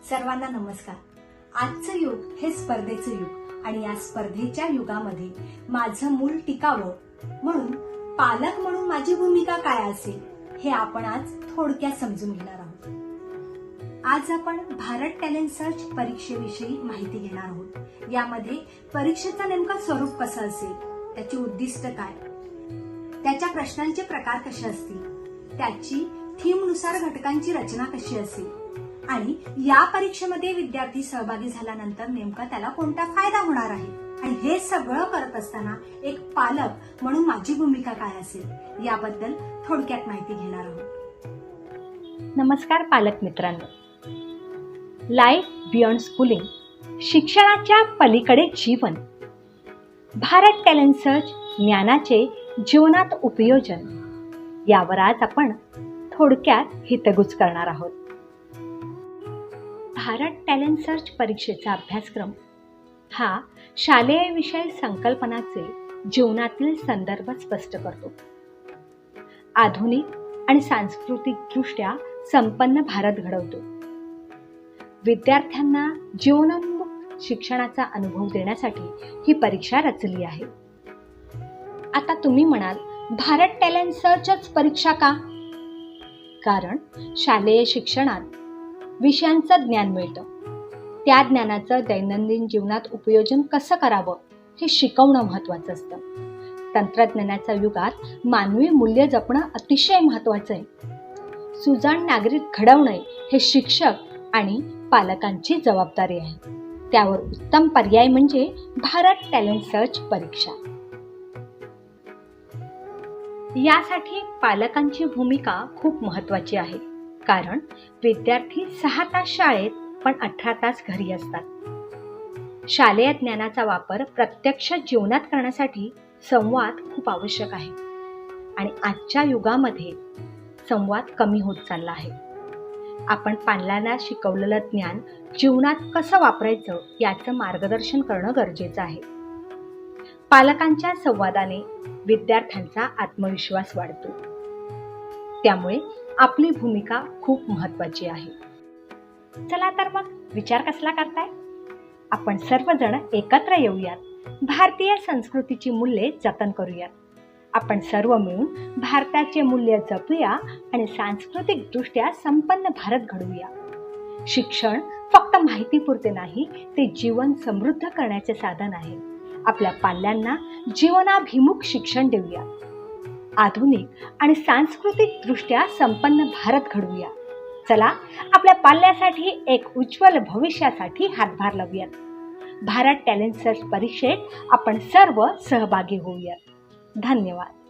सर्वांना नमस्कार. आजचं युग हे स्पर्धेचं युग आणि या स्पर्धेच्या युगामध्ये माझं मूल टिकावं म्हणून पालक म्हणून माझी भूमिका काय असेल हे आपण आज थोडक्यात समजून घेणार आहोत. आज आपण भारत टॅलेंट सर्च परीक्षेविषयी माहिती घेणार आहोत. यामध्ये परीक्षेचं नेमकं स्वरूप कसं असेल, त्याची उद्दिष्ट काय, त्याच्या प्रश्नांचे प्रकार कसे असतील, त्याची थीमनुसार घटकांची रचना कशी असेल आणि या परीक्षेमध्ये विद्यार्थी सहभागी झाल्यानंतर नेमका त्याला कोणता फायदा होणार आहे आणि हे सगळं करत असताना एक पालक म्हणून माझी भूमिका काय असेल याबद्दल थोडक्यात माहिती घेणार आहोत. नमस्कार पालक मित्रांनो. लाईफ बियॉन्ड स्कूलिंग, शिक्षणाच्या पलीकडे जीवन. भारत टॅलेंट सर्च ज्ञानाचे जीवनात उपयोजन यावर आज आपण थोडक्यात हितगुज करणार आहोत. भारत टॅलेंट सर्च परीक्षेचा अभ्यासक्रम हा शालेय विषय संकल्पनाचे जीवनातील संदर्भ स्पष्ट करतो. आधुनिक आणि सांस्कृतिक दृष्ट्या संपन्न भारत घडवतो. विद्यार्थ्यांना जीवनोन्मुख शिक्षणाचा अनुभव देण्यासाठी ही परीक्षा रचली आहे. आता तुम्ही म्हणाल, भारत टॅलेंट सर्चच परीक्षा का? कारण शालेय शिक्षणात विषयांचं ज्ञान मिळतं. त्या ज्ञानाचं दैनंदिन जीवनात उपयोजन कसं करावं हे शिकवणं महत्त्वाचं असतं. तंत्रज्ञानाच्या युगात मानवी मूल्य जपणं अतिशय महत्त्वाचं आहे. सुजाण नागरिक घडवणे हे शिक्षक आणि पालकांची जबाबदारी आहे. त्यावर उत्तम पर्याय म्हणजे भारत टॅलेंट सर्च परीक्षा. यासाठी पालकांची भूमिका खूप महत्त्वाची आहे. कारण विद्यार्थी 6 तास शाळेत पण 18 तास घरी असतात. शालेय ज्ञानाचा वापर प्रत्यक्ष जीवनात करण्यासाठी संवाद खूप आवश्यक आहे आणि आजच्या युगामध्ये संवाद कमी होत चालला आहे. आपण पालकांना शिकवलेलं ज्ञान जीवनात कसं वापरायचं याचं मार्गदर्शन करणं गरजेचं आहे. पालकांच्या संवादाने विद्यार्थ्यांचा आत्मविश्वास वाढतो. त्यामुळे आपली भूमिका खूप महत्त्वाची आहे. चला तर मग विचार कसला करताय? आपण सर्वजण एकत्र येऊयात. भारतीय संस्कृतीची मूल्ये जतन करूयात. आपण सर्व मिळून भारताचे मूल्य जपूया आणि सांस्कृतिक दृष्ट्या संपन्न भारत घडवूया. शिक्षण फक्त माहितीपुरते नाही, ते जीवन समृद्ध करण्याचे साधन आहे. आपल्या पाल्यांना जीवनाभिमुख शिक्षण देऊया. आधुनिक आणि सांस्कृतिक दृष्ट्या संपन्न भारत घडवूया. चला आपल्या पाल्यासाठी एक उज्ज्वल भविष्यासाठी हातभार लावूयात. भारत टॅलेंट सर्च परीक्षेत आपण सर्व सहभागी होऊयात. धन्यवाद.